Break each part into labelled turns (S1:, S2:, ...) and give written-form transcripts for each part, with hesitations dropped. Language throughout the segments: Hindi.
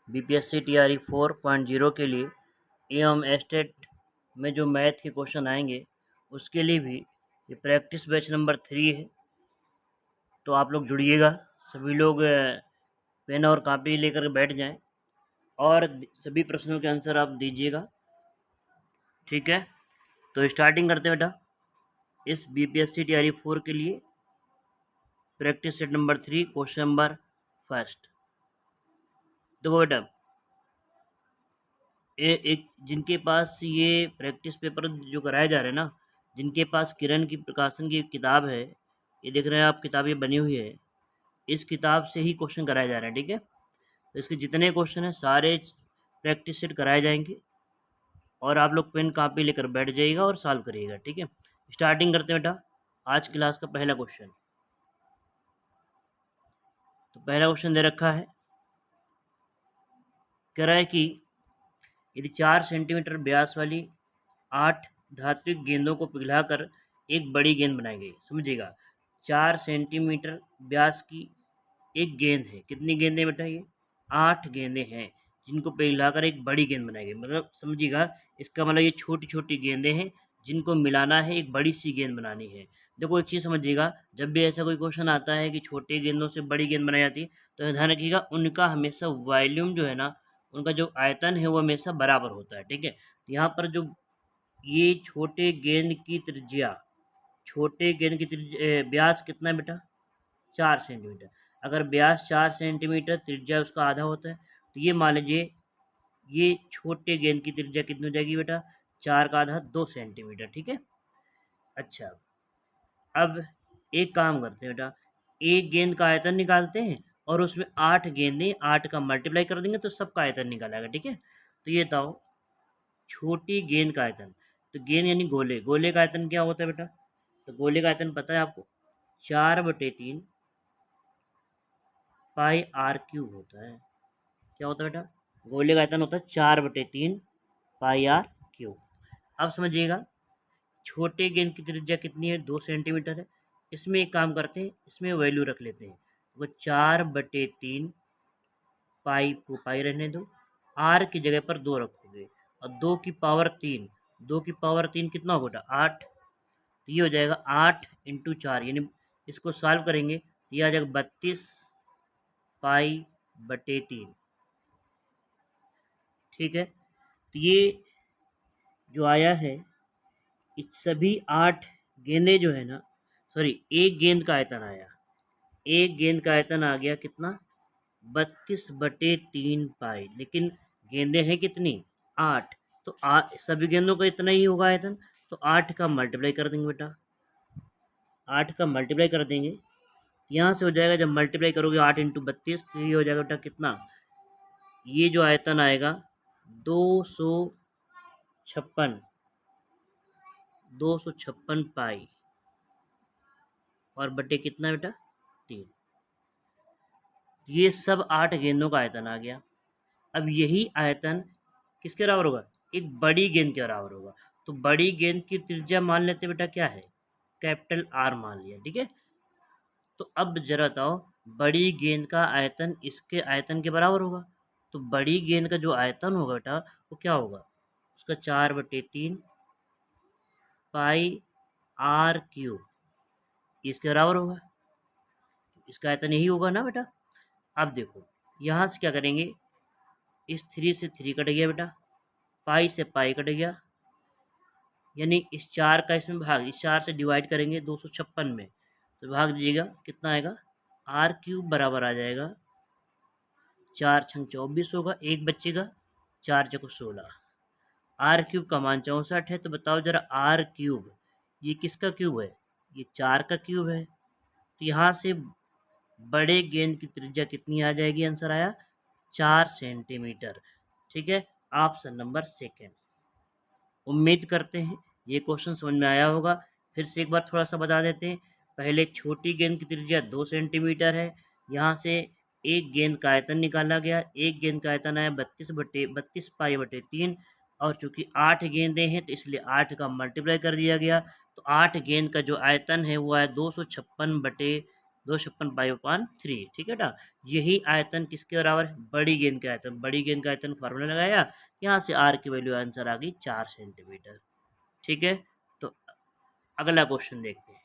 S1: बीपीएससी टीआरई 4.0 के लिए एवं एस्टेट में जो मैथ के क्वेश्चन आएंगे उसके लिए भी ये प्रैक्टिस बैच नंबर 3 है। तो आप लोग जुड़िएगा, सभी लोग पेन और कॉपी लेकर बैठ जाएं और सभी प्रश्नों के आंसर आप दीजिएगा। ठीक है, तो स्टार्टिंग करते हैं बेटा। इस बीपीएससी टीआरई 4 के लिए practice set number 3 question number first. देखो बेटा, एक जिनके पास ये प्रैक्टिस पेपर जो कराए जा रहे हैं ना, जिनके पास किरण की प्रकाशन की किताब है, ये देख रहे हैं आप, किताब ये बनी हुई है, इस किताब से ही क्वेश्चन कराए जा रहे हैं। ठीक है, तो इसके जितने क्वेश्चन हैं सारे प्रैक्टिस सेट कराए जाएंगे और आप लोग पेन कॉपी लेकर बैठ जाइएगा और सॉल्व करिएगा। ठीक है, स्टार्टिंग करते हैं बेटा आज क्लास का पहला क्वेश्चन। तो पहला क्वेश्चन दे रखा है, कह रहा है कि यदि 4 सेंटीमीटर व्यास वाली 8 धात्विक गेंदों को पिघलाकर एक बड़ी गेंद बनाई गई। समझिएगा, 4 सेंटीमीटर व्यास की एक गेंद है। कितनी गेंदें बेटा? ये 8 गेंदें हैं जिनको पिघलाकर एक बड़ी गेंद बनाई गई। मतलब समझिएगा, इसका मतलब ये छोटी छोटी गेंदें हैं जिनको मिलाना है, एक बड़ी सी गेंद बनानी है। देखो एक चीज़ समझिएगा, जब भी ऐसा कोई क्वेश्चन आता है कि छोटे गेंदों से बड़ी गेंद बनाई जाती है, तो ध्यान रखिएगा उनका हमेशा वॉल्यूम जो है ना, उनका जो आयतन है वो हमेशा बराबर होता है। ठीक है, यहाँ पर जो ये छोटे गेंद की त्रिज्या, छोटे गेंद की व्यास कितना है बेटा? 4 सेंटीमीटर। अगर व्यास 4 सेंटीमीटर, त्रिज्या उसका आधा होता है, तो ये मान लीजिए ये छोटे गेंद की त्रिज्या कितनी हो जाएगी बेटा? 4 का आधा 2 सेंटीमीटर। ठीक है, अच्छा अब एक काम करते हैं बेटा, एक गेंद का आयतन निकालते हैं और उसमें 8 गेंदें, 8 का मल्टीप्लाई कर देंगे तो सबका आयतन निकाल आएगा। ठीक है, तो ये बताओ छोटी गेंद का आयतन, तो गेंद यानी गोले, गोले का आयतन क्या होता है बेटा? तो गोले का आयतन पता है आपको, 4/3 पाई आर क्यूब होता है। क्या होता है बेटा? गोले का आयतन होता है 4/3 पाई आर क्यूब। अब समझिएगा, छोटे गेंद की त्रिज्या कितनी है? 2 सेंटीमीटर है। इसमें एक काम करते हैं, इसमें वैल्यू रख लेते हैं। वो 4/3 पाई को पाई रहने दो, आर की जगह पर 2 रखोगे और 2 की पावर 3, 2 की पावर 3 कितना होगा बेटा? 8। तो ये हो जाएगा 8 × 4, यानी इसको सॉल्व करेंगे तो ये आ जाएगा 32 पाई/3। ठीक है, तो ये जो आया है, सभी 8 गेंदें जो है ना, सॉरी एक गेंद का आयतन आया, एक गेंद का आयतन आ गया कितना? 32/3 पाई। लेकिन गेंदें हैं कितनी? 8। तो सभी गेंदों का इतना ही होगा आयतन, तो 8 का मल्टीप्लाई कर देंगे बेटा, 8 का मल्टीप्लाई कर देंगे। यहाँ से हो जाएगा, जब मल्टीप्लाई करोगे 8 × 32, तो ये हो जाएगा बेटा कितना? ये जो आयतन आएगा 256, 256 पाई और बटे कितना बेटा? 3। ये सब 8 गेंदों का आयतन आ गया। अब यही आयतन किसके बराबर होगा? एक बड़ी गेंद के बराबर होगा। तो बड़ी गेंद की त्रिज्या मान लेते बेटा क्या है? कैपिटल आर मान लिया। ठीक है, तो अब जरा बताओ, बड़ी गेंद का आयतन इसके आयतन के बराबर होगा। तो बड़ी गेंद का जो आयतन होगा बेटा वो क्या होगा? उसका 4/3 पाई आर क्यूब, इसके बराबर होगा। इसका आयतन यही होगा ना बेटा। अब देखो यहाँ से क्या करेंगे, इस 3 से 3 कट गया बेटा, पाई से पाई कट गया, यानी इस 4 का इसमें भाग, इस 4 से डिवाइड करेंगे 256 में, तो भाग दीजिएगा कितना आएगा? आर क्यूब बराबर आ जाएगा 4×6 = 24 होगा, एक बच्चेगा, 4×4 = 16। आर क्यूब का मान 64 है। तो बताओ जरा, आर क्यूब ये किसका क्यूब है? ये 4 का क्यूब है। तो यहाँ से बड़े गेंद की त्रिज्या कितनी आ जाएगी? आंसर आया 4 सेंटीमीटर। ठीक है, ऑप्शन नंबर सेकेंड। उम्मीद करते हैं ये क्वेश्चन समझ में आया होगा। फिर से एक बार थोड़ा सा बता देते हैं। पहले छोटी गेंद की त्रिज्या 2 सेंटीमीटर है। यहाँ से एक गेंद का आयतन निकाला गया, एक गेंद का आयतन आया 32 पाई/3, और चूंकि 8 गेंदें हैं तो इसलिए 8 का मल्टीप्लाई कर दिया गया। तो 8 गेंद का जो आयतन है वो आया 256 256 पाई/3, ठीक है बेटा। यही आयतन किसके बराबर है? बड़ी गेंद का आयतन। बड़ी गेंद का आयतन फार्मूला लगाया, यहाँ से आर की वैल्यू आंसर आ गई 4 सेंटीमीटर, ठीक है। तो अगला क्वेश्चन देखते हैं,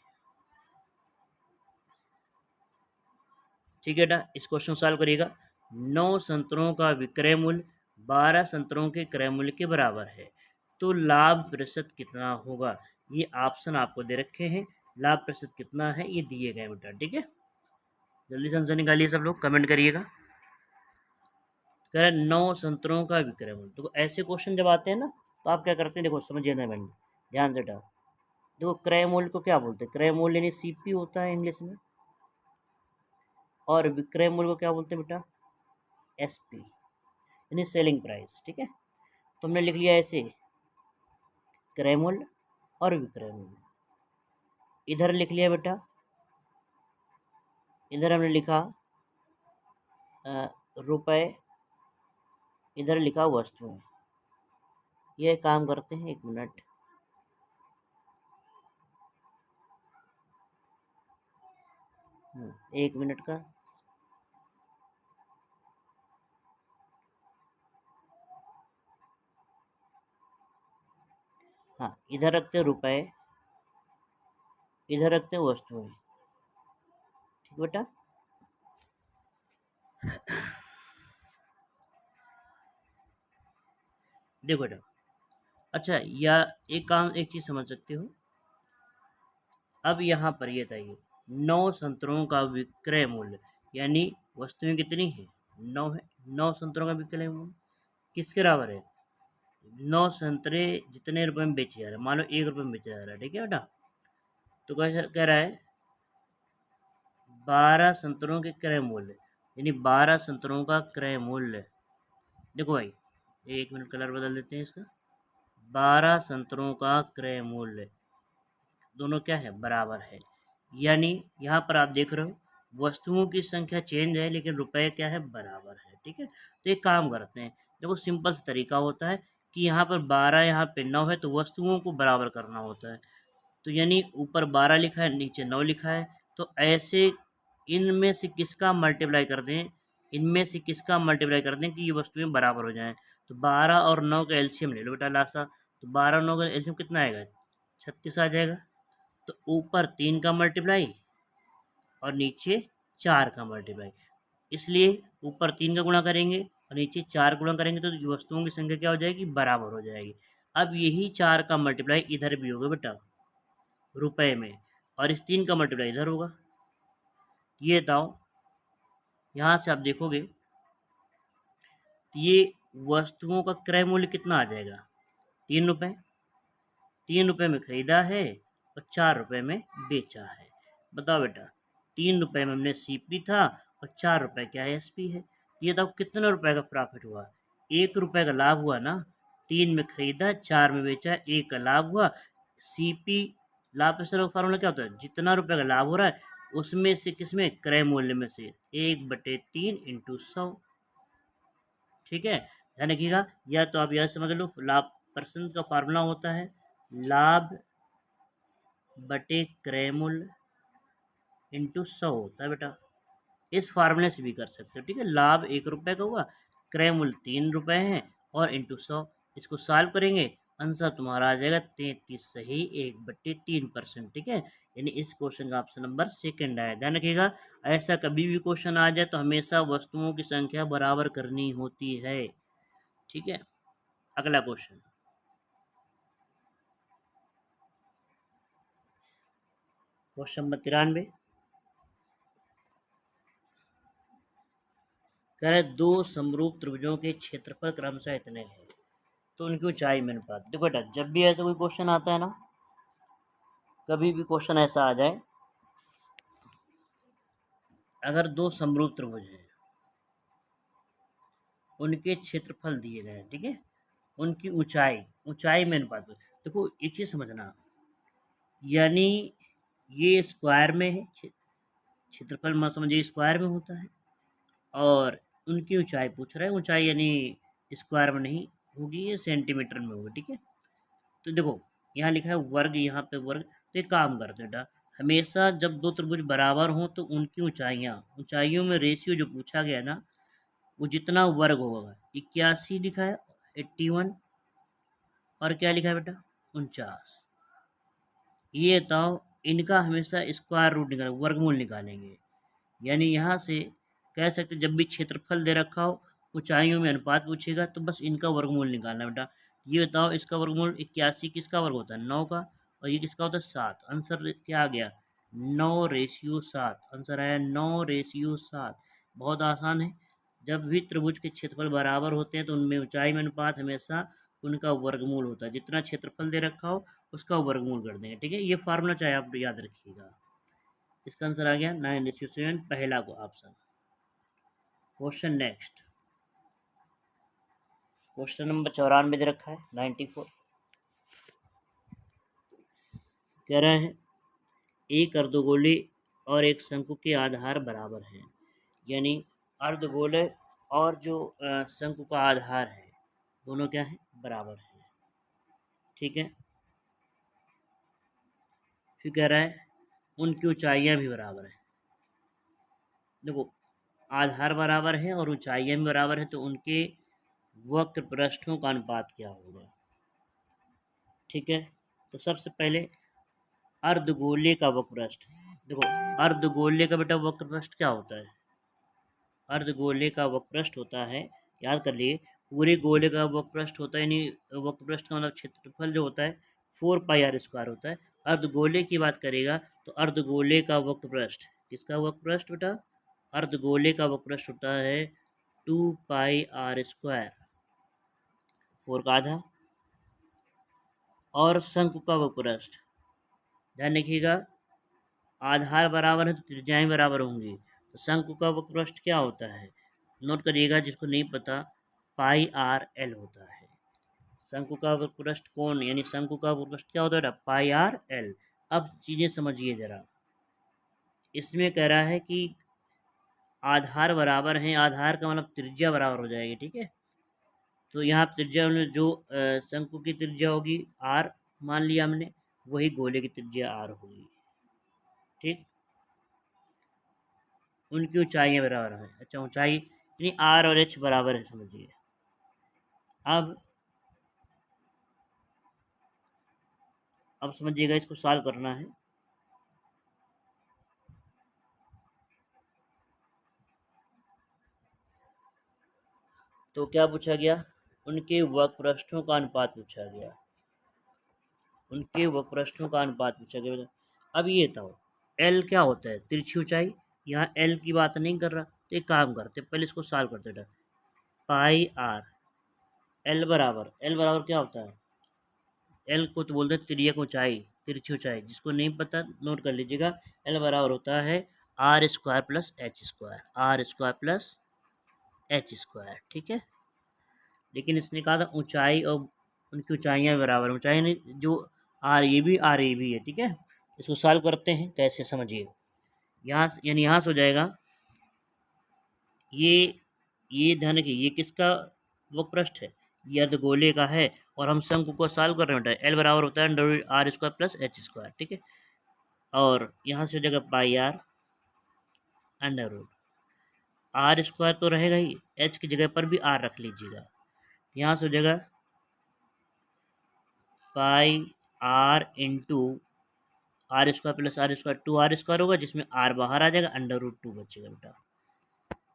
S1: ठीक है बेटा। इस क्वेश्चन सॉल्व करिएगा। 9 संतरों का विक्रय मूल्य 12 संतरों के क्रय मूल्य के बराबर है, तो लाभ प्रतिशत कितना होगा? ये ऑप्शन आपको दे रखे हैं, लाभ प्रतिशत कितना है ये दिए गए बेटा, ठीक है। जल्दी से आंसर निकालिए सब लोग, कमेंट करिएगा। कह रहे 9 संतरों का विक्रय मूल्य। तो ऐसे क्वेश्चन जब आते हैं ना, तो आप क्या करते हैं, देखो समझिए ना मैंने, ध्यान से बेटा। देखो क्रय मूल्य को क्या बोलते हैं? क्रय मूल्य यानी सीपी होता है इंग्लिश में, और विक्रय मूल्य को क्या बोलते हैं बेटा? एसपी यानी सेलिंग प्राइस, ठीक है। तो हमने लिख लिया ऐसे, क्रय मूल्य और विक्रय मूल्य। इधर लिख लिया बेटा, इधर हमने लिखा रुपए, इधर लिखा वस्तुएं। ये काम करते हैं, 1 मिनट। एक मिनट का, हाँ, इधर रखते हैं रुपए, इधर रखते हैं वस्तुएं, ठीक बेटा। देखो बेटा, अच्छा, या एक काम, एक चीज समझ सकते हो। अब यहाँ पर ये बताइए, 9 संतरों का विक्रय मूल्य यानी वस्तुएं कितनी है? 9 है। 9 संतरों का विक्रय मूल्य किसके बराबर है? 9 संतरे जितने रुपए में बेचे जा रहे हैं, मान लो 1 रुपए में बेचा जा रहा है, ठीक है बेटा। तो कह रहा है 12 संतरों के क्रय मूल्य, यानी 12 संतरों का क्रय मूल्य। देखो भाई, 1 मिनट, कलर बदल देते हैं इसका। 12 संतरों का क्रय मूल्य दोनों क्या है? बराबर है। यानी यहाँ पर आप देख रहे हो वस्तुओं की संख्या चेंज है, लेकिन रुपए क्या है? बराबर है, ठीक है। तो एक काम करते हैं, देखो सिंपल सा तरीका होता है कि यहाँ पर 12, यहाँ पे 9 है, तो वस्तुओं को बराबर करना होता है। तो यानी ऊपर 12 लिखा है, नीचे 9 लिखा है, तो ऐसे इनमें से किसका मल्टीप्लाई कर दें, इनमें से किसका मल्टीप्लाई कर दें कि ये वस्तुएं बराबर हो जाएं। तो 12 और 9 का एलसीएम ले लो बेटा लासा। तो 12 और 9 का एलसीएम कितना आएगा? 36 आ जाएगा। तो ऊपर 3 का मल्टीप्लाई और नीचे 4 का मल्टीप्लाई, इसलिए ऊपर 3 का गुणा करेंगे और नीचे 4 गुणा करेंगे, तो वस्तुओं की संख्या क्या हो जाएगी? बराबर हो जाएगी। अब यही 4 का मल्टीप्लाई इधर भी होगा बेटा, रुपए में, और इस 3 का मल्टीप्लाई इधर होगा। ये बताओ, यहाँ से आप देखोगे ये वस्तुओं का क्रय मूल्य कितना आ जाएगा? 3 रुपये। 3 रुपये में खरीदा है और 4 रुपये में बेचा है। बताओ बेटा, 3 रुपये में हमने सीपी था और 4 रुपये क्या है? एसपी है। ये बताओ कितने रुपए का प्रॉफिट हुआ? 1 रुपये का लाभ हुआ ना। 3 में खरीदा, 4 में बेचा, 1 का लाभ हुआ। सीपी, लाभ पैसा फार्मूला क्या होता है? जितना रुपए का लाभ हो रहा है उसमें से किसमें? क्रय मूल्य में से 1/3 इंटू 100, ठीक है। ध्यान रखिएगा, या तो आप यह समझ लो लाभ परसेंट का फार्मूला होता है लाभ बटे क्रय मूल्य इंटू 100 होता है बेटा। इस फार्मूले से भी कर सकते हो, ठीक है। लाभ 1 रुपये का हुआ, क्रय मूल्य 3 रुपये है, और इंटू 100। इसको सॉल्व करेंगे, आंसर तुम्हारा आ जाएगा 33 सही 1/3%, ठीक है। यानी इस क्वेश्चन का ऑप्शन नंबर सेकंड आया। ध्यान रखिएगा, ऐसा कभी भी क्वेश्चन आ जाए तो हमेशा वस्तुओं की संख्या बराबर करनी होती है, ठीक है। अगला क्वेश्चन, क्वेश्चन नंबर 93। कह रहे 2 समरूप त्रिभुजों के क्षेत्रफल क्रमशः इतने हैं, तो उनकी ऊंचाई में अनुपात। देखो बेटा, जब भी ऐसा कोई क्वेश्चन आता है ना, कभी भी क्वेश्चन ऐसा आ जाए, अगर 2 समरूप त्रिभुज हैं, उनके क्षेत्रफल दिए गए हैं, ठीक है, उनकी ऊंचाई, ऊंचाई में अनुपात। देखो एक चीज समझना, यानी ये स्क्वायर में है, क्षेत्रफल मान समझिए स्क्वायर में होता है, और उनकी ऊंचाई पूछ रहा है, ऊंचाई यानी स्क्वायर में नहीं होगी, ये सेंटीमीटर में होगी, ठीक है। तो देखो यहाँ लिखा है वर्ग, यहाँ पे वर्ग। तो एक काम करते हैं बेटा, हमेशा जब दो त्रिभुज बराबर हों तो उनकी ऊंचाइयों में रेशियो जो पूछा गया ना, वो जितना वर्ग होगा, 81 लिखा है, 81, और क्या लिखा है बेटा, 49। ये बताओ, इनका हमेशा स्क्वायर रूट निकाल, वर्गमूल निकालेंगे। यानी यहाँ से कह सकते जब भी क्षेत्रफल दे रखा हो, ऊंचाइयों में अनुपात पूछेगा, तो बस इनका वर्गमूल निकालना बेटा। ये बताओ, इसका वर्गमूल 81 किसका वर्ग होता है, 9 का, और ये किसका होता है, 7। आंसर क्या आ गया, 9:7। आंसर आया 9:7। बहुत आसान है। जब भी त्रिभुज के क्षेत्रफल बराबर होते हैं तो उनमें ऊंचाई में अनुपात हमेशा उनका वर्गमूल होता है। जितना क्षेत्रफल दे रखा हो उसका वर्गमूल कर देंगे, ठीक है। ये फार्मूला चाहे आप याद रखिएगा। इसका आंसर आ गया 9:7, पहला को option. Question next, question number 94 दे रखा है, 94। कह रहा है एक अर्धगोले और एक शंकु के आधार बराबर हैं। यानी अर्धगोले और जो शंकु का आधार है, दोनों क्या है, बराबर है, ठीक है। फिर कह रहा है उनकी ऊंचाइयाँ भी बराबर हैं। देखो, आधार बराबर है और ऊंचाइयाँ भी बराबर है, तो उनके वक्र पृष्ठों का अनुपात क्या होगा, ठीक है। तो सबसे पहले अर्धगोले का वक्र पृष्ठ। देखो, अर्धगोले का बेटा वक्र पृष्ठ क्या होता है, अर्धगोले का वक्र पृष्ठ होता है, याद कर लिए, पूरे गोले का वक्र पृष्ठ होता है, यानी वक्र पृष्ठ का मतलब क्षेत्रफल जो होता है 4πr² होता है। अर्धगोले की बात करेगा तो अर्धगोले का वक्र पृष्ठ, किसका वक्र पृष्ठ बेटा, अर्धगोले का वक्र पृष्ठ होता है 2πr², 4 का आधा। और शंकु का वक्र पृष्ठ, ध्यान रखिएगा, आधार बराबर है तो त्रिज्याएं बराबर होंगी। तो शंकु का वक्र पृष्ठ क्या होता है, नोट करिएगा, जिसको नहीं पता, πr/l होता है। शंकु का वक्र पृष्ठ कौन, यानी शंकु का वक्र पृष्ठ क्या होता है, πr/l। अब चीज़ें समझिए ज़रा। इसमें कह रहा है कि आधार बराबर हैं, आधार का मतलब त्रिज्या बराबर हो जाएगी, ठीक है। तो यहाँ त्रिज्या में जो शंकु की त्रिज्या होगी r मान लिया हमने, वही गोले की त्रिज्या r होगी, ठीक। उनकी ऊंचाइयाँ बराबर हैं। अच्छा, ऊंचाई यानी r और h बराबर है, समझिए। अब समझिएगा, इसको सॉल्व करना है। तो क्या पूछा गया, उनके वक्र पृष्ठों का अनुपात पूछा गया, उनके वक्र पृष्ठों का अनुपात पूछा गया। अब ये बताओ, एल क्या होता है, तिरछी ऊंचाई। यहाँ एल की बात नहीं कर रहा, तो एक काम करते, पहले इसको सॉल्व करते बेटा। πr, एल बराबर क्या होता है, एल को तो बोलते हैं तिर्यक ऊंचाई, तिरछी ऊंचाई। जिसको नहीं पता नोट कर लीजिएगा, एल बराबर होता है r² + h², ठीक है। लेकिन इसने कहा था ऊंचाई और उनकी ऊंचाइयाँ बराबर, ऊंचाई नहीं, जो आर ए भी है, ठीक है। इसको सॉल्व करते हैं, कैसे समझिए। यहाँ यानी यहाँ से हो जाएगा, ये ये ध्यान रखिए, ये किसका वक्र पृष्ठ है, ये अर्धगोले का है, और हम शंकु को सॉल्व कर रहे हैं बेटा। एल बराबर होता है √r² + h², ठीक है। और यहाँ से हो जाएगा πr r² तो रहेगा ही, h की जगह पर भी r रख लीजिएगा। यहाँ से हो जाएगा πr इंटू r² + 2r² होगा, जिसमें r बाहर आ जाएगा, √2 बचेगा बेटा,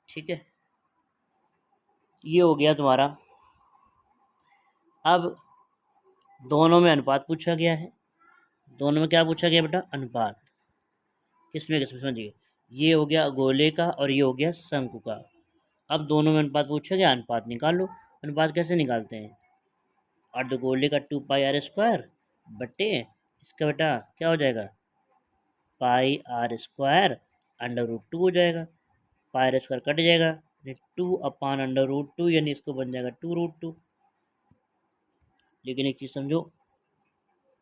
S1: ठीक है। ये हो गया तुम्हारा। अब दोनों में अनुपात पूछा गया है, दोनों में क्या पूछा गया बेटा, अनुपात। किसमें समझिए, ये हो गया गोले का और ये हो गया शंकु का। अब दोनों में अनुपात पूछा गया, अनुपात निकाल लो। अनुपात कैसे निकालते हैं, अर्धगोले का 2πr² बट्टे इसका बेटा क्या हो जाएगा, πr² √2 हो जाएगा, πr² कट जाएगा, 2/√2, यानी इसको बन जाएगा 2√2। लेकिन एक चीज़ समझो,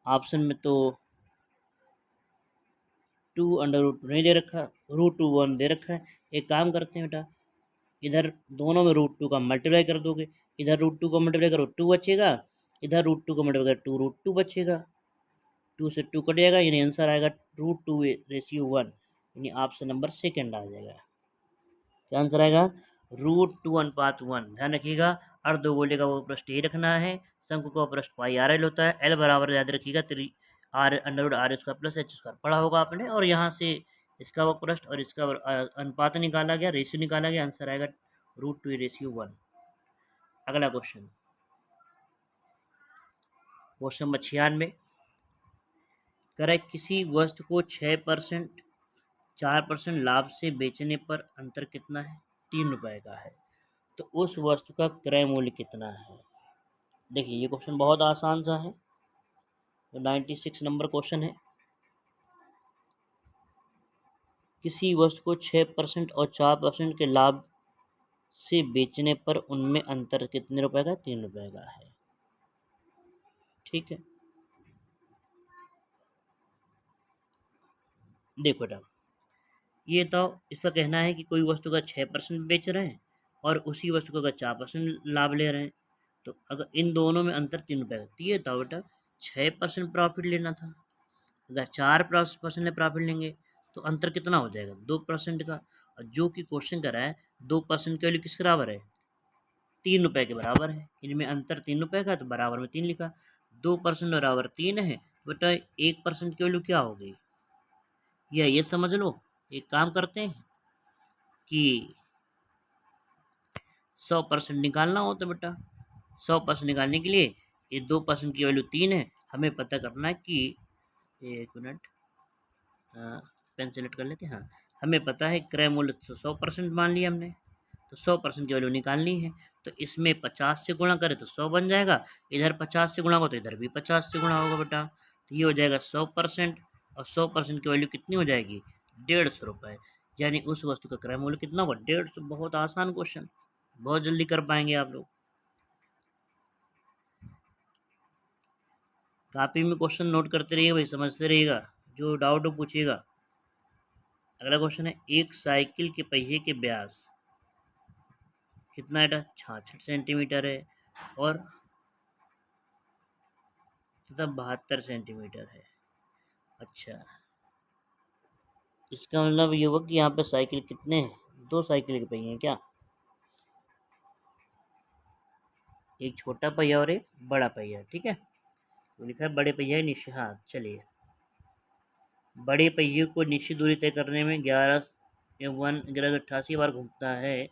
S1: ऑप्शन में तो 2√2 नहीं दे रखा, √2 दे रखा है। एक काम करते हैं बेटा, इधर दोनों में √2 का मल्टीप्लाई कर दोगे, इधर √2 का मल्टीप्लाई करो 2 बचेगा, इधर √2 का मल्टीप्लाई करो 2√2 बचेगा। 2 से 2 कट जाएगा, यानी आंसर आएगा √2 रेशियो 1, यानी ऑप्शन नंबर सेकंड आ जाएगा। क्या आंसर आएगा? √2:1। ध्यान रखिएगा, अर्धगोले का वो पृष्ठ ही रखना है, शंकु का पृष्ठ पाई आर एल होता है, एल बराबर याद रखिएगा √r² + h²। पढ़ा होगा आपने। और यहाँ से इसका वो पृष्ठ और इसका अनुपात निकाला गया, रेशियो निकाला गया, आंसर आएगा √2 रेशियो 1। अगला क्वेश्चन नंबर 96। करें किसी वस्तु को 6% 4% लाभ से बेचने पर अंतर कितना है? 3 रुपए का है। तो उस वस्तु का क्रय मूल्य कितना है? देखिए ये क्वेश्चन बहुत आसान सा है, तो 96 नंबर क्वेश्चन है। किसी वस्तु को 6% और 4% के लाभ से बेचने पर उनमें अंतर कितने रुपए का? 3 रुपए का है। ठीक है, देखो बेटा, ये तो इसका कहना है कि कोई वस्तु का 6% बेच रहे हैं और उसी वस्तु का अगर 4% लाभ ले रहे हैं, तो अगर इन दोनों में अंतर 3 रुपए का, तो ये था बेटा 6% प्रॉफिट लेना था। अगर 4% में प्रॉफिट लेंगे तो अंतर कितना हो जाएगा? 2% का। और जो कि क्वेश्चन कर रहा है 2% की वैल्यू किस बराबर है? 3 रुपए के बराबर है। इनमें अंतर 3 रुपए का, तो बराबर में 3 लिखा। 2% बराबर 3 है, तो बेटा 1% की वैल्यू क्या हो गई? ये समझ लो। एक काम करते हैं कि 100% निकालना हो तो बेटा 100% निकालने के लिए ये 2% की वैल्यू 3 है, हमें पता करना है कि, एक मिनट, पेन सेलेक्ट कर लेते हैं। हाँ, हमें पता है क्रय मूल्य तो 100% मान लिया हमने, तो 100% की वैल्यू निकालनी है। तो इसमें 50 से गुणा करें तो 100 बन जाएगा, इधर 50 से गुणा हो तो इधर भी 50 से गुणा होगा बेटा, तो ये हो जाएगा 100%। और 100% की वैल्यू कितनी हो जाएगी? 150 रुपये। यानी उस वस्तु का क्रय मूल्य कितना होगा? 150। बहुत आसान क्वेश्चन, बहुत जल्दी कर पाएंगे आप लोग। कॉपी में क्वेश्चन नोट करते रहिएगा भाई, समझते रहिएगा, जो डाउट हो पूछिएगा। अगला क्वेश्चन है, एक साइकिल के पहिए के व्यास कितना है? 66 सेंटीमीटर है और 72 सेंटीमीटर है। अच्छा, इसका मतलब ये हुआ कि यहाँ पे साइकिल कितने हैं? 2 साइकिल के पहिए हैं क्या? एक छोटा पहिया और एक बड़ा पहिया। ठीक है, तो लिखा है बड़े पहिया निश्चित। हाँ चलिए, बड़े पहिए को निश्चित दूरी तय करने में 1188 बार घूमता है,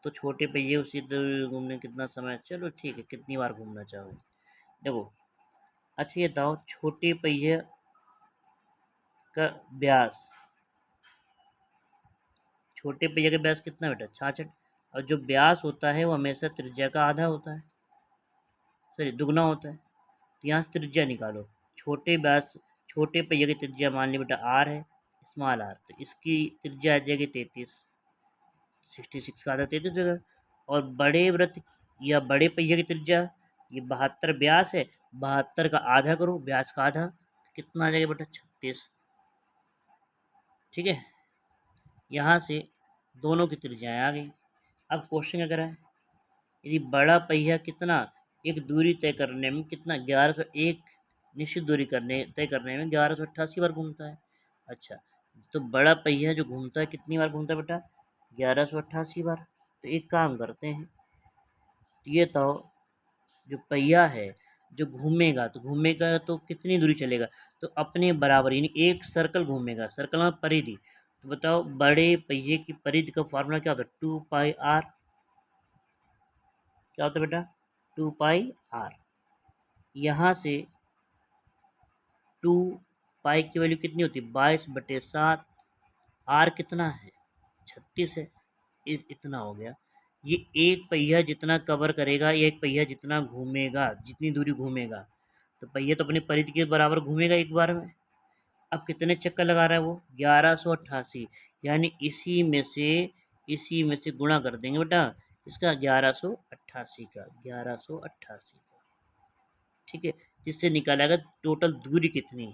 S1: तो छोटे पहिए उसी दूरी घूमने कितना समय? चलो ठीक है, कितनी बार घूमना चाहो। देखो, अच्छा ये बताओ, छोटे पहिए का व्यास, छोटे पहिए का व्यास कितना बेटा? 66। और जो व्यास होता है वो हमेशा त्रिज्या का आधा होता है, सॉरी दुगना होता है। तो यहाँ से त्रिज्या निकालो। छोटे व्यास, छोटे पहिए की त्रिज्या मान ली बेटा आर है, स्मॉल आर, तो इसकी त्रिज्या आ जाएगी 33, 66 का आधा 33 जगह। और बड़े वृत्त या बड़े पहिए की त्रिज्या, ये 72 व्यास है, 72 का आधा करो, व्यास का आधा, कितना आ जाएगा बेटा? 36। ठीक है, यहाँ से दोनों की त्रिज्याएँ आ गई। अब क्वेश्चन अगर है, यदि बड़ा पहिया कितना, एक दूरी तय करने में कितना, 1101 निश्चित दूरी तय करने में 1188 बार घूमता है। अच्छा, तो बड़ा पहिया जो घूमता है कितनी बार घूमता है बेटा? 1188 बार। तो एक काम करते हैं, ये तो जो पहिया है जो घूमेगा, तो घूमेगा तो कितनी दूरी चलेगा? तो अपने बराबर, यानी एक सर्कल घूमेगा, सर्कल में परिधि। तो बताओ बड़े पहिए की परिधि का फॉर्मूला क्या होता है? 2πr। क्या होता है बेटा? 2πr। यहाँ से 2 पाई की वैल्यू कितनी होती है? 22/7। आर कितना है? 36 है। इतना हो गया। ये एक पहिया जितना कवर करेगा, एक पहिया जितना घूमेगा, जितनी दूरी घूमेगा, तो पहिया तो अपनी परिधि के बराबर घूमेगा एक बार में। अब कितने चक्कर लगा रहा है वो? 1188। यानी इसी में से गुणा कर देंगे बेटा इसका, 1188 का, 1188 का। ठीक है, जिससे निकालेगा टोटल दूरी कितनी है।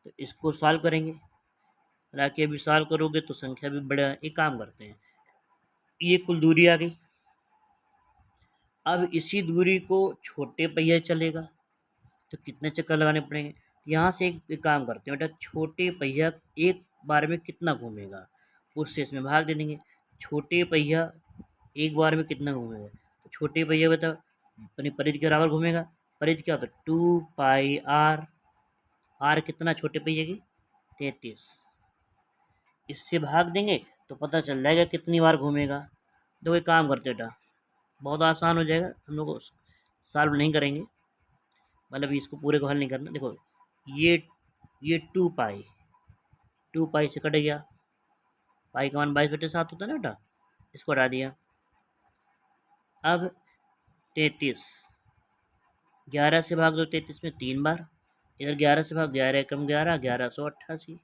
S1: तो इसको सॉल्व करेंगे, हालांकि अभी सॉल्व करोगे तो संख्या भी बड़ा। एक काम करते हैं, ये कुल दूरी आ गई। अब इसी दूरी को छोटे पहिया चलेगा, तो कितने चक्कर लगाने पड़ेंगे। यहाँ से एक काम करते हैं बेटा, छोटे पहिया एक बार में कितना घूमेगा उससे इसमें भाग दे देंगे। छोटे पहिया एक बार में कितना घूमेगा, तो छोटे पहिया बता अपनी परिधि के बराबर घूमेगा। परिधि क्या होता है, 2πr। आर कितना छोटे पहिए की, 33। इससे भाग देंगे तो पता चल जाएगा कितनी बार घूमेगा। तो एक काम करते बेटा, बहुत आसान हो जाएगा, हम लोग सॉल्व नहीं करेंगे, मतलब इसको पूरे को हल नहीं करना। देखो ये 2π से कट गया, पाई का मान 22/7 होता है ना बेटा, इसको हटा दिया। अब 33, 11 से भाग दो 33 में 3 बार, इधर 11 से भाग, 11 कम 11, 1188,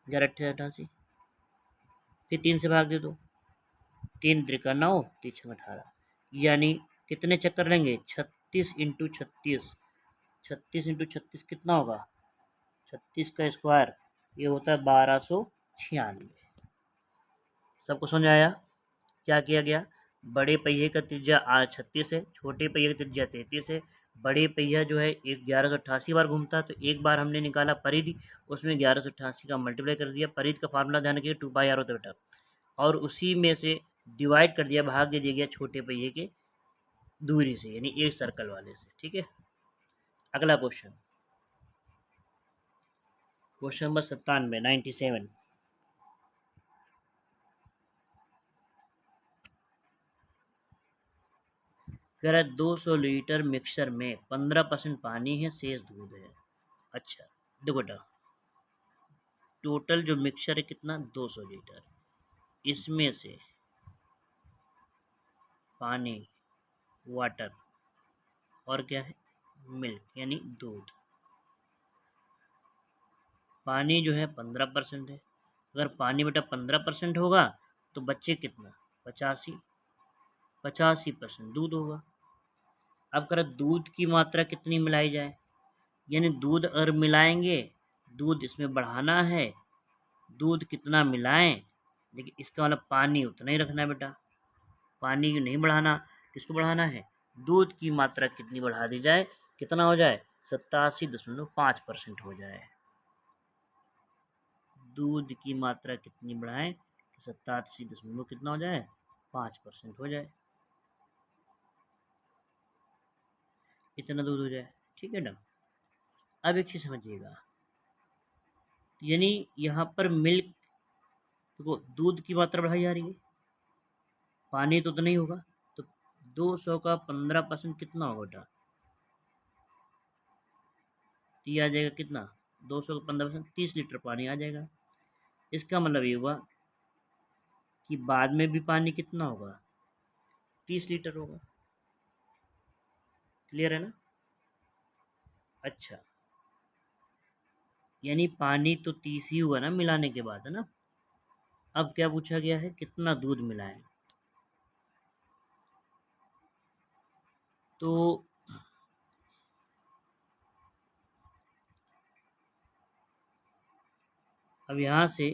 S1: 1188, फिर 3 से भाग दे दो, 3 त्रिका 9, 3 18, यानी कितने चक्कर लेंगे, 36 इंटू 36, 36 कितना होगा, 36 का स्क्वायर, ये होता है 1296। सबको समझ आया क्या किया गया। बड़े पहिए का त्रिज्या 36 है, छोटे पहिए का त्रिज्या 33 है। बड़े पहिया जो है 1188 बार घूमता है, तो एक बार हमने निकाला परिधि, उसमें 1188 का मल्टीप्लाई कर दिया। परिधि का फार्मूला ध्यान रखिए 2πr होता है बेटा, और उसी में से डिवाइड कर दिया, भाग दे दिया गया छोटे पहिए के दूरी से, यानी एक सर्कल वाले से। ठीक है, अगला क्वेश्चन, क्वेश्चन नंबर 97। कह रहा है 200 लीटर मिक्सचर में 15% पानी है, शेष दूध है। अच्छा देखो बेटा, टोटल जो मिक्सचर है कितना, 200 लीटर, इसमें से पानी, वाटर, और क्या है, मिल्क यानी दूध। पानी जो है 15% है, अगर पानी बेटा 15% होगा तो बच्चे कितना, 85% दूध होगा। अब कर दूध की मात्रा कितनी मिलाई जाए, यानी दूध अगर मिलाएंगे, दूध इसमें बढ़ाना है, दूध कितना मिलाएं, लेकिन इसका मतलब पानी उतना ही रखना है बेटा, पानी नहीं बढ़ाना। किसको बढ़ाना है, दूध की मात्रा कितनी बढ़ा दी जाए, कितना हो जाए, 87.5% हो जाए। दूध की मात्रा कितनी बढ़ाएं, 87 दशमलव कितना हो जाए, 5% हो जाए, इतना दूध हो जाए। ठीक है ना। अब एक चीज समझिएगा, यानी यहाँ पर मिल्क, देखो दूध की मात्रा बढ़ाई जा रही है, पानी तो नहीं होगा, तो 200 का 15% कितना होगा बेटा, ये आ जाएगा कितना, 200 का 15% 30 लीटर पानी आ जाएगा। इसका मतलब ये हुआ कि बाद में भी पानी कितना होगा, 30 लीटर होगा। क्लियर है ना। अच्छा, यानी पानी तो 30 ही हुआ ना मिलाने के बाद, है ना। अब क्या पूछा गया है, कितना दूध मिलाएं, तो अब यहाँ से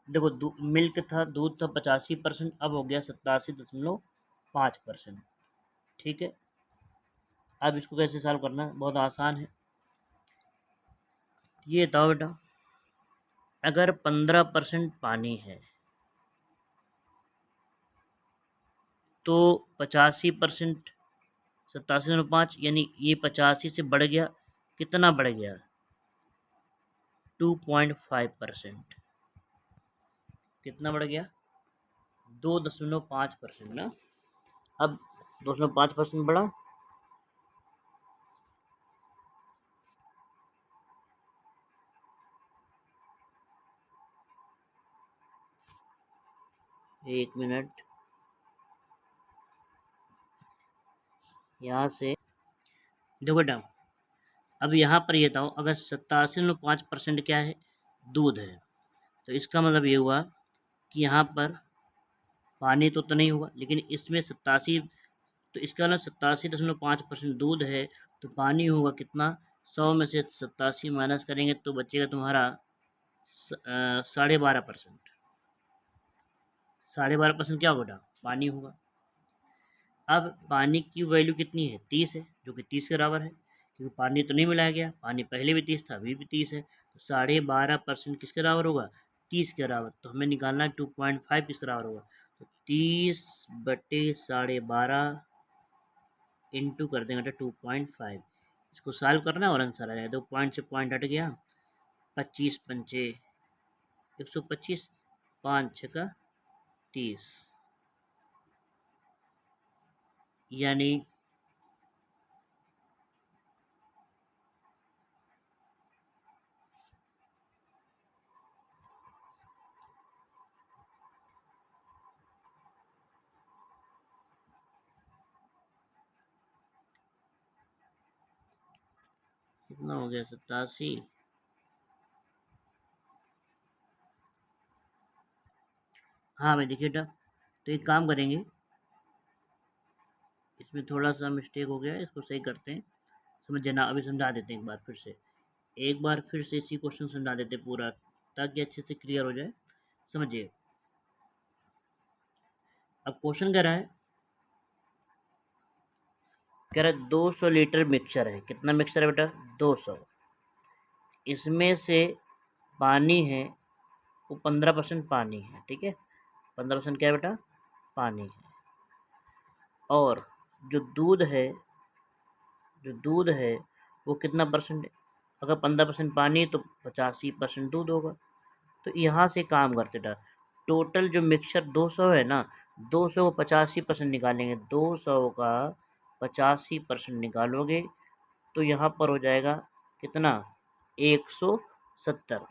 S1: देखो, मिल्क था, दूध था 85%, अब हो गया 87.5%। ठीक है, अब इसको कैसे सॉल्व करना है, बहुत आसान है। ये बताओ बेटा, अगर 15% पानी है तो 85%, 87.5, यानी ये 85 से बढ़ गया, कितना बढ़ गया, 2.5%। कितना बढ़ गया, 2.5% ना। अब 2.5% बढ़ा, एक मिनट, यहाँ से देखो बेटा, अब यहाँ पर ये बताओ, अगर 87.5% क्या है, दूध है, तो इसका मतलब ये हुआ कि यहाँ पर पानी तो नहीं होगा, लेकिन इसमें 87, तो इसका मतलब 87.5% दूध है, तो पानी होगा कितना, 100 में से 87 माइनस करेंगे तो बचेगा तुम्हारा 12.5%। 12.5% क्या होगा बेटा, पानी होगा। अब पानी की वैल्यू कितनी है, 30 है, जो कि 30 के बराबर है, क्योंकि पानी तो नहीं मिलाया गया, पानी पहले भी 30 था, अभी भी 30 है, तो 12.5% किसके बराबर होगा, 30 के बराबर। तो हमें निकालना है 2.5 किसके बराबर होगा, तो 30/12.5 इंटू कर देंगे 2.5। इसको सॉल्व करना और आंसर आ जाए। 2 पॉइंट से पॉइंट हट गया, 25 पंचे 125, 5 6 30, यानी कितना हो गया, 87। हाँ भाई देखिए बेटा, तो एक काम करेंगे, इसमें थोड़ा सा मिस्टेक हो गया है, इसको सही करते हैं। समझ जाना, अभी समझा देते हैं एक बार फिर से, एक बार फिर से इसी क्वेश्चन समझा देते हैं पूरा, ताकि अच्छे से क्लियर हो जाए। समझिए, अब क्वेश्चन कह रहा है, 200 लीटर मिक्सचर है। कितना मिक्सचर है बेटा, 200। इसमें से पानी है वो 15% पानी है, ठीक है, 15% क्या है बेटा, पानी है। और जो दूध है, जो दूध है वो कितना परसेंट है, अगर 15% पानी है तो 85% दूध होगा। तो यहाँ से काम करते था, टोटल जो मिक्सचर 200 है ना, 200 को 85% निकालेंगे, 200 का 85% निकालोगे तो यहाँ पर हो जाएगा कितना, 170।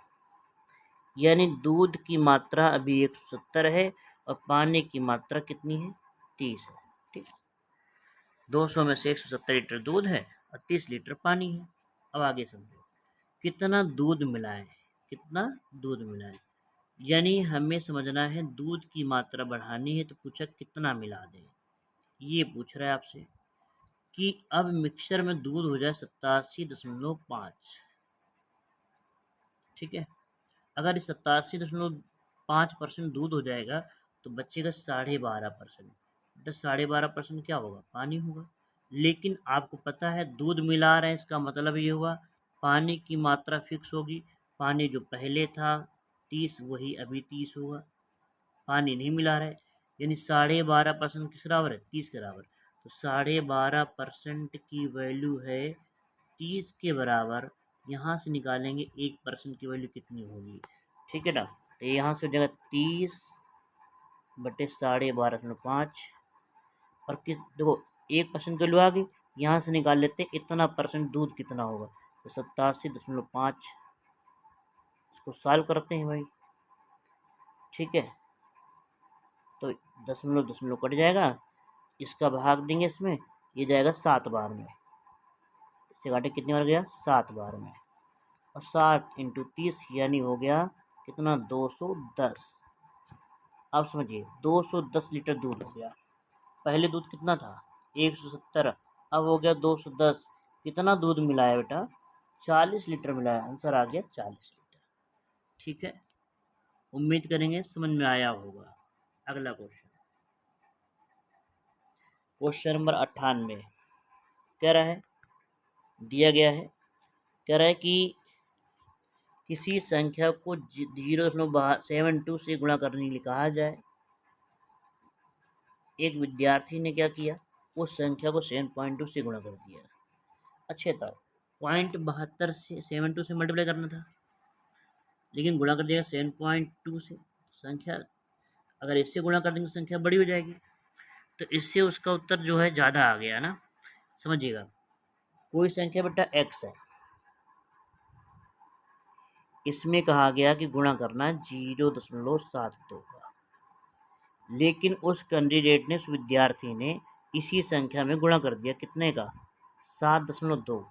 S1: यानी दूध की मात्रा अभी 170 है और पानी की मात्रा कितनी है, 30 है। ठीक, 200 में से 170 लीटर दूध है और 30 लीटर पानी है। अब आगे समझो, कितना दूध मिलाएं, कितना दूध मिलाएं, यानी हमें समझना है दूध की मात्रा बढ़ानी है, तो पूछा कितना मिला दें। ये पूछ रहा है आपसे कि अब मिक्सचर में दूध हो जाए 87.5, ठीक है। अगर 87.5% दूध हो जाएगा तो बचेगा 12.5%। तो 12.5% क्या होगा, पानी होगा। लेकिन आपको पता है दूध मिला रहे हैं, इसका मतलब ये हुआ पानी की मात्रा फिक्स होगी। पानी जो पहले था 30, वही अभी 30 होगा। पानी नहीं मिला रहे, यानी 12.5% किस बराबर है, 30 के बराबर। तो 12.5% की वैल्यू है 30 के बराबर। यहाँ से निकालेंगे 1% की वैल्यू कितनी होगी, ठीक है ना। तो यहाँ से हो जाएगा 30/12.5, और किस देखो 1% की वैल्यू आ गई, यहाँ से निकाल लेते हैं इतना परसेंट दूध कितना होगा, तो 87.5। इसको सॉल्व करते हैं भाई, ठीक है। तो दशमलव दशमलव कट जाएगा, इसका भाग देंगे इसमें, ये जाएगा 7 बार में। इससे घाटे कितनी बार गया, 7 बार में। और 7 इंटू 30 यानी हो गया कितना, 210। अब समझिए 210 लीटर दूध हो गया। पहले दूध कितना था, 170, अब हो गया 210। कितना दूध मिलाया बेटा, 40 लीटर मिलाया, आंसर आ गया 40 लीटर। ठीक है, उम्मीद करेंगे समझ में आया होगा। अगला क्वेश्चन, क्वेश्चन नंबर 98 कह रहा है, दिया गया है, कह रहा है कि किसी संख्या को 0.72 से गुणा करने के लिए कहा जाए। एक विद्यार्थी ने क्या किया, उस संख्या को 7.2 से गुणा कर दिया। अच्छे था, 0.72 से 72 से मल्टीप्लाई करना था, लेकिन गुणा कर दिया 7.2 से। संख्या अगर इससे गुणा कर देंगे संख्या बड़ी हो जाएगी, तो इससे उसका उत्तर जो है ज़्यादा आ गया ना। समझिएगा, कोई संख्या बेटा x है, इसमें कहा गया कि गुणा करना 0.72 का, लेकिन उस कैंडिडेट ने, उस विद्यार्थी ने इसी संख्या में गुणा कर दिया कितने का, 7.2।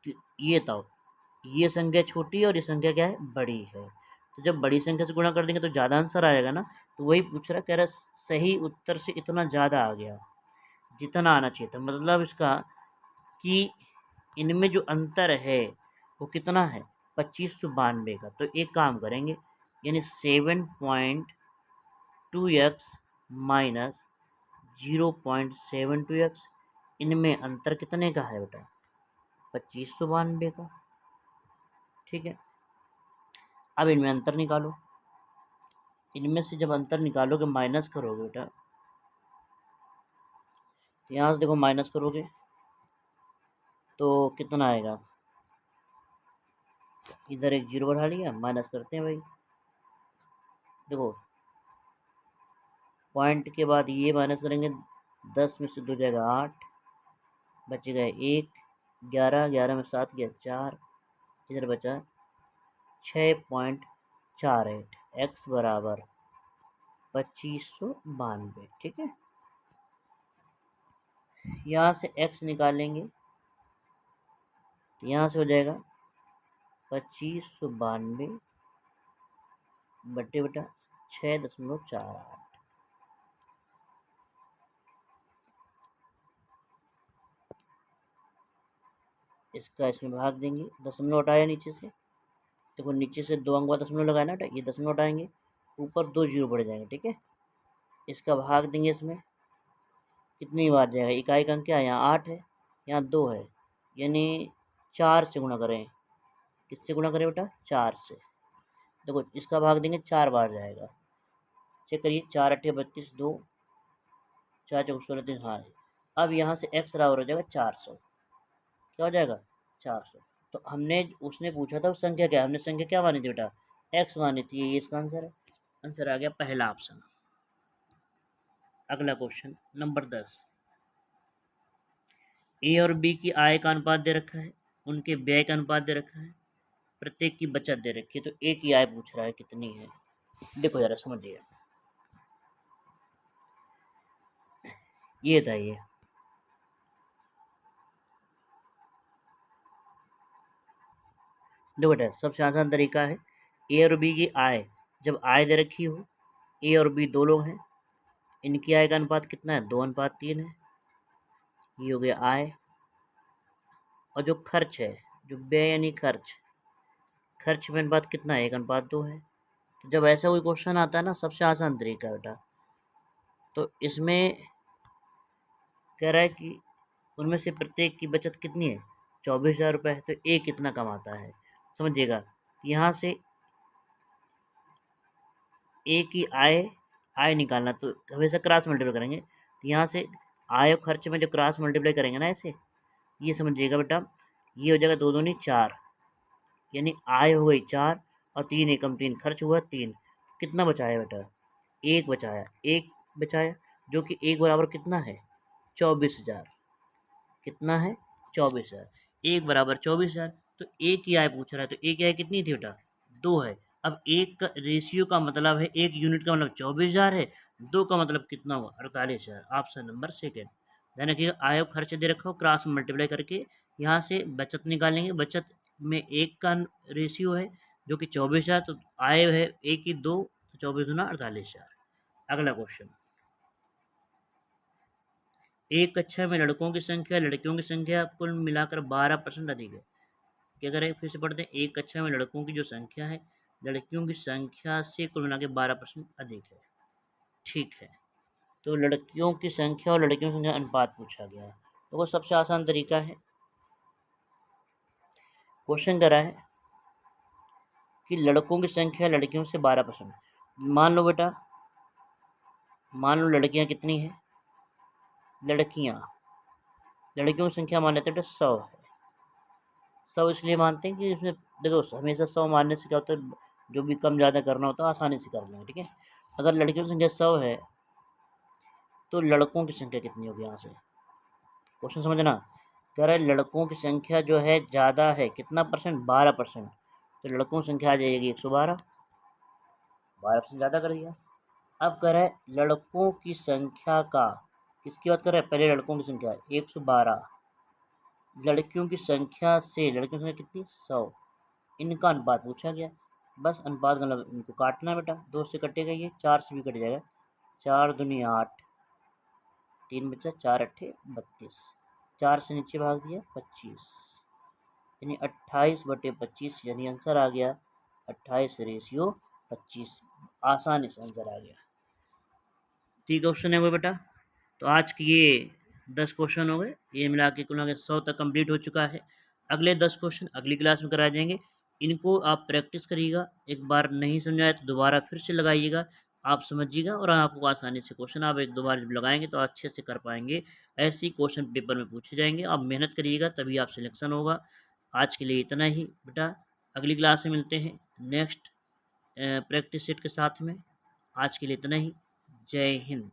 S1: तो ये था, ये संख्या छोटी है और ये संख्या क्या है, बड़ी है। तो जब बड़ी संख्या से गुणा कर देंगे तो ज़्यादा आंसर आएगा ना। तो वही पूछ रहा, कह रहा सही उत्तर से इतना ज़्यादा आ गया जितना आना चाहिए था। मतलब इसका कि इनमें जो अंतर है वो कितना है, 2592 का। तो एक काम करेंगे, यानी 7.2x माइनस 0.72x। इनमें अंतर कितने का है बेटा? 2592 का। ठीक है, अब इनमें अंतर निकालो। इनमें से जब अंतर निकालोगे माइनस करोगे बेटा, यहाँ से देखो माइनस करोगे तो कितना आएगा? इधर एक जीरो बढ़ा लिया, माइनस करते हैं भाई। देखो पॉइंट के बाद ये माइनस करेंगे, 10 में से 2 जाएगा 8, बचेगा 1, 11, 11 में 7 गया 4, इधर बचा 6.48। x बराबर 2592। ठीक है, यहाँ से x निकालेंगे, यहाँ से हो जाएगा 2592 बटे बटा 6.48। इसका इसमें भाग देंगे, दशमलव हटाया नीचे से। देखो नीचे से 2 अंक बाद दशमलव लगाया ना, ये दशमलव हटाएंगे, ऊपर 2 जीरो बढ़ जाएंगे। ठीक है, इसका भाग देंगे, इसमें कितनी बार जाएगा? इकाई का अंक क्या है? यहाँ 8 है, यहाँ 2 है, यानी 4 से गुणा करें। किससे गुणा करें बेटा? 4 से। देखो इसका भाग देंगे, 4 बार जाएगा। चेक करिए, 4 अट्ठे 32, 2 4 चौक 16, 3। हाँ, अब यहाँ से x बराबर हो जाएगा 400। क्या हो जाएगा? 400। तो हमने, उसने पूछा था संख्या क्या, हमने संख्या क्या मानी थी बेटा? x मानी थी। ये इसका आंसर है। आंसर आ गया पहला ऑप्शन। अगला क्वेश्चन नंबर 10। ए और बी की आय का अनुपात दे रखा है, उनके व्यय का अनुपात दे रखा है, प्रत्येक की बचत दे रखी है। तो ए की आय पूछ रहा है कितनी है। देखो जरा समझिए, ये था ये। देखो बेटा, सबसे आसान तरीका है, ए और बी की आय, जब आय दे रखी हो, ए और बी दो लोग हैं, इनकी आय का अनुपात कितना है? 2:3 है। ये हो गया आय। और जो खर्च है, जो व्यय यानी खर्च, खर्च में अनुपात कितना है? 1:2 है। तो जब ऐसा कोई क्वेश्चन आता है ना, सबसे आसान तरीका है बेटा, तो इसमें कह रहा है कि उनमें से प्रत्येक की बचत कितनी है? 24,000 रुपये है। तो ए कितना कमाता है? समझिएगा, यहाँ से ए की आय निकालना, तो हमेशा क्रॉस मल्टीप्लाई करेंगे। तो यहाँ से आय और खर्च में जो क्रॉस मल्टीप्लाई करेंगे ना ऐसे, ये समझिएगा बेटा, ये हो जाएगा 2 दूनी 4, यानी आय हो गई 4 और 3 एकम 3, खर्च हुआ 3। कितना बचाया बेटा? 1 बचाया। 1 बचाया, जो कि 1 बराबर कितना है? 24,000। कितना है? 24,000। 1 बराबर 24,000। तो ए की आय पूछ रहा है, तो ए की आय कितनी थी बेटा? 2 है। अब एक का रेशियो का मतलब है, एक यूनिट का मतलब 24,000 है, 2 का मतलब कितना हुआ? 48,000। Option number second. ध्यान रखिएगा, आय और खर्च दे रखा हो, क्रॉस मल्टीप्लाई करके यहाँ से बचत निकालेंगे। बचत में एक का रेशियो है जो कि 24,000, तो आय है एक की 2, तो 24 गुना 48,000। अगला क्वेश्चन, एक कक्षा में लड़कों की संख्या लड़कियों की संख्या कुल मिलाकर 12% अधिक है। क्या करें? फिर से पढ़ते हैं। एक कक्षा में लड़कों की जो संख्या है लड़कियों की संख्या से कुल मिला के 12% अधिक है। ठीक है, तो लड़कियों की संख्या और लड़कियों की संख्या अनुपात पूछा गया है। तो वो सबसे आसान तरीका है, क्वेश्चन करा है कि लड़कों की संख्या लड़कियों से 12%। मान लो बेटा, मान लो लड़कियां कितनी हैं? लड़कियों की संख्या मान लेते हैं बेटा 100 है। 100 इसलिए मानते हैं कि इसमें देखो, हमेशा 100 मानने से क्या होता है, जो भी कम ज़्यादा करना होता है आसानी से कर लेंगे। ठीक है, अगर लड़कियों की संख्या 100 है तो लड़कों की संख्या कितनी होगी? यहाँ से क्वेश्चन समझना। कह रहे लड़कों की संख्या जो है ज़्यादा है, कितना परसेंट? 12%। तो लड़कों की संख्या आ जाएगी 112, 12% ज़्यादा कर दिया। अब कह रहे लड़कों की संख्या का, किसकी बात कर रहे हैं? पहले लड़कों की संख्या 112, लड़कियों की संख्या से, लड़कियों की संख्या कितनी? 100, इनका अनुपात पूछा गया। बस अनुपात का मतलब इनको काटना है बेटा, 2 से कटेगा, ये 4 से भी कट जाएगा। 4 दूनी 8, 3 बचा, 4 अट्ठे 32, 4 से नीचे भाग दिया 25, यानी 28/25, यानी आंसर आ गया 28:25। आसानी से आंसर आ गया। ठीक क्वेश्चन है वो बेटा। तो आज के ये 10 क्वेश्चन हो गए, ये मिला के कुल मिला के 100 तक कंप्लीट हो चुका है। अगले 10 क्वेश्चन अगली क्लास में कराए जाएंगे। इनको आप प्रैक्टिस करिएगा, एक बार नहीं समझाए तो दोबारा फिर से लगाइएगा, आप समझिएगा और आपको आसानी से क्वेश्चन आप एक दो बार जब लगाएंगे तो अच्छे से कर पाएंगे। ऐसे ही क्वेश्चन पेपर में पूछे जाएंगे, आप मेहनत करिएगा तभी आप सिलेक्शन होगा। आज के लिए इतना ही बेटा, अगली क्लास में मिलते हैं नेक्स्ट प्रैक्टिस सेट के साथ में। आज के लिए इतना ही। जय हिंद।